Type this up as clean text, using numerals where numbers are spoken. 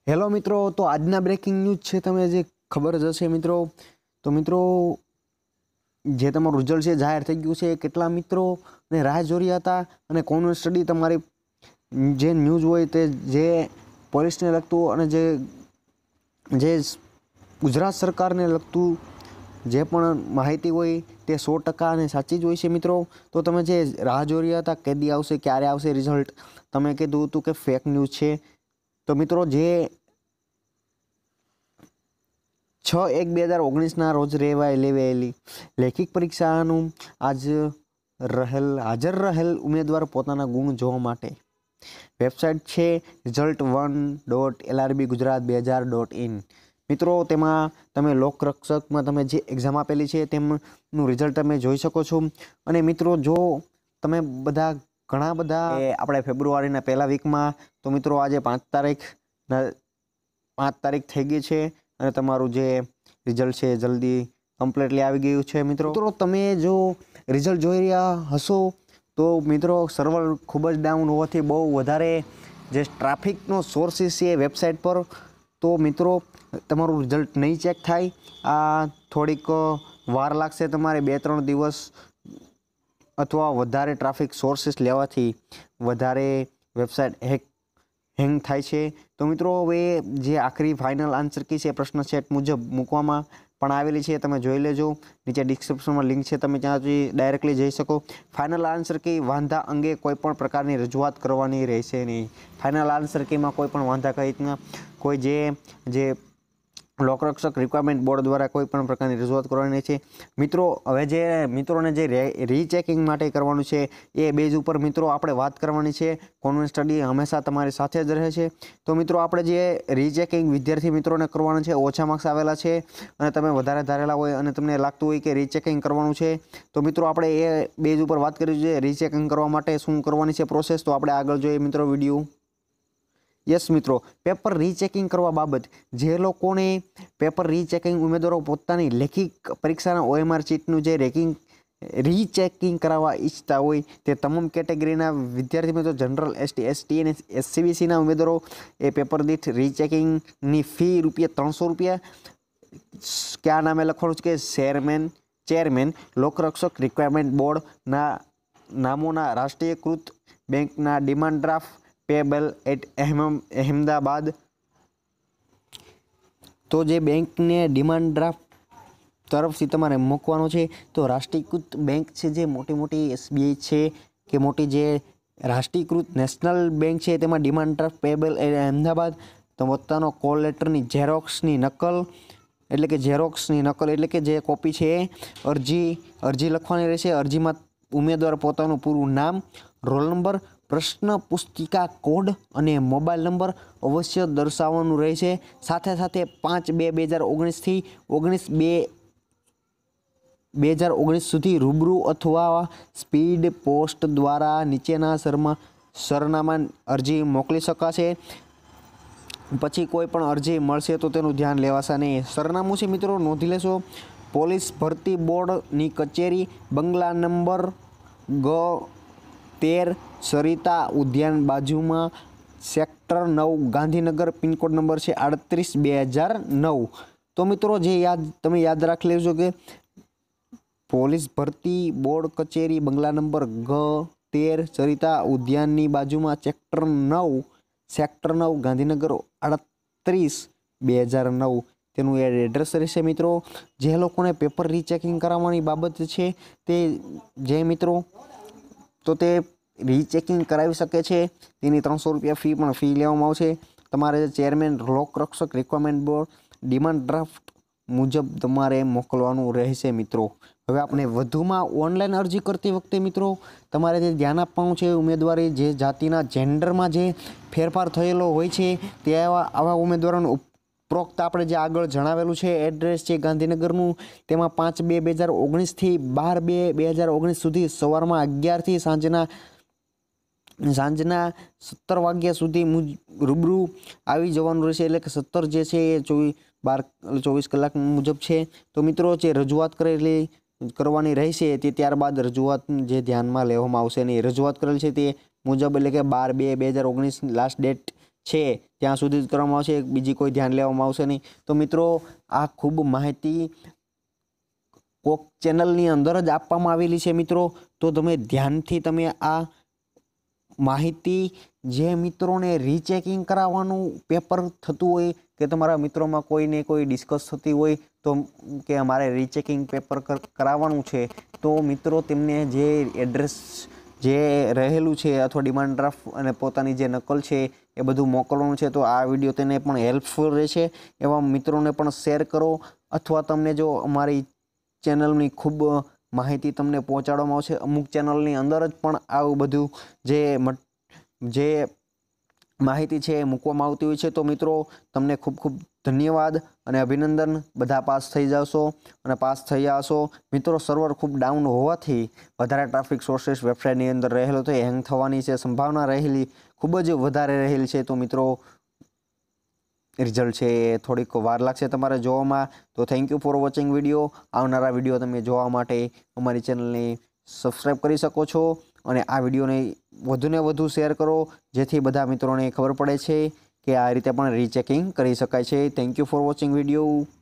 Hello મિત્રો, તો આજના બ્રેકિંગ ન્યૂઝ છે તમે જે ખબર જ હશે મિત્રો. તો મિત્રો જે તમારું રિઝલ્ટ છે જાહેર થઈ ગયું છે. કેટલા મિત્રોને રાહ જોઈ રહ્યા હતા અને કોન્વેન્ટ સ્ટડી તમારી જે ન્યૂઝ હોય તે જે પોલીસને લગતું અને જે ગુજરાત સરકારને લગતું જે પણ માહિતી હોય તે 100% અને સાચી જ હોય છે મિત્રો. તો તમે જે રાહ જોઈ રહ્યા હતા કેદી આવશે, ક્યારે આવશે રિઝલ્ટ, તમે કીધું હતું કે ફેક ન્યૂઝ છે. તો મિત્રો જે 6/1/2019 રોજ લેવાયેલી લેખિત પરીક્ષાનું હાજર રહેલ ઉમેદવાર પોતાના ગુણ જોવા માટે વેબસાઇટ છે result1.lrbgujarat2000.in. મિત્રો તેમાં તમે લોકરક્ષકમાં તમે જે એક્ઝામ આપેલી છે તેમનું રિઝલ્ટ તમે જોઈ શકો છો. અને મિત્રો જો તમે ઘણા બધા આપણે ફેબ્રુઆરીના પહેલા વીકમાં, તો મિત્રો આજે 5 તારીખ થઈ ગઈ છે અને તમારું જે રિઝલ્ટ છે જલ્દી કમ્પ્લીટલી આવી ગયું છે. મિત્રો તમે જો રિઝલ્ટ જોઈ રહ્યા હશો તો મિત્રો સર્વર ખૂબ જ ડાઉન હોવાથી બહુ વધારે જે ટ્રાફિકનો સોર્સિસ છે વેબસાઇટ પર, તો મિત્રો તમારું રિઝલ્ટ નહીં ચેક થાય. આ થોડીક વાર લાગશે, તમારે 2-3 દિવસ અથવા વધારે ટ્રાફિક સોર્સિસ લેવાથી વધારે વેબસાઇટ હેંગ થાય છે. તો મિત્રો હવે જે આખરી ફાઇનલ આન્સર કી છે પ્રશ્ન સેટ મુજબ મૂકવામાં પણ આવેલી છે, તમે જોઈ લેજો. નીચે ડિસ્ક્રિપ્શનમાં લિંક છે, તમે ત્યાંથી ડાયરેક્ટલી જઈ શકો. ફાઇનલ આન્સર કી વાંધા અંગે કોઈ પણ પ્રકારની રજૂઆત કરવાની રહેશે નહીં. ફાઇનલ આન્સર કીમાં કોઈ પણ વાંધા કહીતના કોઈ જે લોકરક્ષક રિક્વાયરમેન્ટ બોર્ડ દ્વારા કોઈ પણ પ્રકારની રજૂઆત કરવાની છે. મિત્રો હવે જે મિત્રોને જે રીચેકિંગ માટે કરવાનું છે એ બેઝ ઉપર મિત્રો આપણે વાત કરવાની છે. કોન્વેન્ટ સ્ટડી હંમેશા તમારી સાથે જ રહે છે. તો મિત્રો આપણે જે રીચેકિંગ વિદ્યાર્થી મિત્રોને કરવાનું છે, ઓછા માર્ક્સ આવેલા છે અને તમે વધારે ધારેલા હોય અને તમને લાગતું હોય કે રીચેકિંગ કરવાનું છે, તો મિત્રો આપણે એ બેઝ ઉપર વાત કરી છે. રીચેકિંગ કરવા માટે શું કરવાની છે પ્રોસેસ, તો આપણે આગળ જોઈએ મિત્રો વિડીયો. યસ મિત્રો, પેપર રીચેકિંગ કરવા બાબત જે લોકોને પેપર રીચેકિંગ ઉમેદવારો પોતાની લેખિત પરીક્ષાના OMR શીટનું જે રીચેકિંગ કરાવવા ઈચ્છતા હોય તે તમામ કેટેગરીના વિદ્યાર્થી મિત્રો, જનરલ, ST, ST અને SCBCના ઉમેદવારો એ પેપર દીઠ રીચેકિંગની ફી ₹300 ક્યાં નામે લખવાનું છે કે ચેરમેન લોકરક્ષક રિક્વાયરમેન્ટ બોર્ડના નામોના રાષ્ટ્રીયકૃત બેંકના demand draft payable at Ahmedabad. તો જે બેંકને ડિમાન્ડ ડ્રાફ્ટ તરફથી તમારે મૂકવાનો છે, તો રાષ્ટ્રીયકૃત બેંક છે જે મોટી SBI છે કે મોટી જે રાષ્ટ્રીયકૃત નેશનલ બેંક છે તેમાં demand draft payable at Ahmedabad તો પોતાનો કોલ લેટરની ઝેરોક્સની નકલ એટલે કે જે કોપી છે અરજી લખવાની રહેશે. અરજીમાં ઉમેદવાર પોતાનું પૂરું નામ, રોલ નંબર, પ્રશ્ન પુસ્તિકા કોડ અને મોબાઈલ નંબર અવશ્ય દર્શાવવાનું રહેશે. સાથે 5/2/2019 થી 19/2/2019 સુધી રૂબરૂ અથવા સ્પીડ પોસ્ટ દ્વારા નીચેના સરનામા અરજી મોકલી શકાશે. પછી કોઈ પણ અરજી મળશે તો તેનું ધ્યાન લેવાશે નહીં. સરનામું છે મિત્રો નોંધી લેશો. પોલીસ ભરતી બોર્ડની કચેરી, બંગલા નંબર G13, સરિતા ઉદ્યાન બાજુમાં, સેક્ટર 9, ગાંધીનગર. પિનકોડ નંબર છે 38/2009. તો મિત્રો તમે યાદ રાખી લેજો કે પોલીસ ભરતી બોર્ડ કચેરી, બંગલા નંબર G13, સરિતા ઉદ્યાનની બાજુમાં, સેક્ટર 9, ગાંધીનગર 38/2009 તેનું એડ્રેસ રહેશે. મિત્રો જે લોકોને પેપર રીચેકિંગ કરાવવાની બાબત છે તે જે મિત્રો તો તે રીચેકિંગ કરાવી શકે છે. તેની ₹300 ફી લેવામાં આવશે. તમારે ચેરમેન લોકરક્ષક રિક્વાયરમેન્ટ બોર્ડ ડિમાન્ડ ડ્રાફ્ટ મુજબ તમારે મોકલવાનું રહેશે. મિત્રો હવે આપણે વધુમાં ઓનલાઈન અરજી કરતી વખતે મિત્રો તમારે જે ધ્યાન આપવાનું છે, ઉમેદવારી જે જાતિના જેન્ડરમાં જે ફેરફાર થયેલો હોય છે તે આવા ઉમેદવારોનું ઉપરોક્ત આપણે જે આગળ જણાવેલું છે એડ્રેસ છે ગાંધીનગરનું, તેમાં 5/2/2019 થી 12/2/2019 સુધી સવારમાં 11 થી સાંજના 17 વાગ્યા સુધી રૂબરૂ આવી જવાનું રહેશે. એટલે કે 17 જે છે એ 24 કલાક મુજબ છે. તો મિત્રો જે રજૂઆત કરવાની રહેશે તે ત્યારબાદ રજૂઆત જે ધ્યાનમાં લેવામાં આવશે નહીં. રજૂઆત કરેલ છે તે મુજબ એટલે કે 12/2/2019 લાસ્ટ ડેટ છે ત્યાં સુધી જ કરવામાં આવશે, બીજી કોઈ ધ્યાન લેવામાં આવશે નહીં. તો મિત્રો આ ખૂબ માહિતી કોક ચેનલની અંદર જ આપવામાં આવેલી છે મિત્રો. તો તમે ધ્યાનથી તમે આ માહિતી જે મિત્રોને રીચેકિંગ કરાવવાનું પેપર થતું હોય કે તમારા મિત્રોમાં કોઈને કોઈ ડિસ્કસ થતી હોય તો કે અમારે રીચેકિંગ પેપર કરાવવાનું છે, તો મિત્રો તેમને જે એડ્રેસ જે રહેલું છે અથવા ડિમાન્ડ ડ્રાફ્ટ અને પોતાની જે નકલ છે એ બધું મોકલવાનું છે. તો આ વિડીયો તેને પણ હેલ્પફુલ રહેશે એવા મિત્રોને પણ શેર કરો. અથવા તમને જો અમારી ચેનલની ખૂબ માહિતી તમને પહોંચાડવામાં આવશે, અમુક ચેનલની અંદર જ પણ આવું બધું જે માહિતી છે એ મૂકવામાં આવતી હોય છે. તો મિત્રો તમને ખૂબ ખૂબ ધન્યવાદ અને અભિનંદન. બધા પાસ થઈ જશો અને પાસ થઈ જશો. મિત્રો સર્વર ખૂબ ડાઉન હોવાથી વધારે ટ્રાફિક સોર્સેસ વેબસાઇટની અંદર રહેલો તો હેંગ થવાની છે સંભાવના રહેલી ખૂબ જ વધારે રહેલી છે. તો મિત્રો રિઝલ્ટ છે એ થોડીક વાર લાગશે તમારે જોવામાં. તો thank you for watching video. આવનારા વિડીયો તમે જોવા માટે અમારી ચેનલને સબસ્ક્રાઈબ કરી શકો છો અને આ વિડીયોને વધુને વધુ શેર કરો જેથી બધા મિત્રોને ખબર પડે છે કે આ રીતે પણ રીચેકિંગ કરી શકાય છે. Thank you for watching video.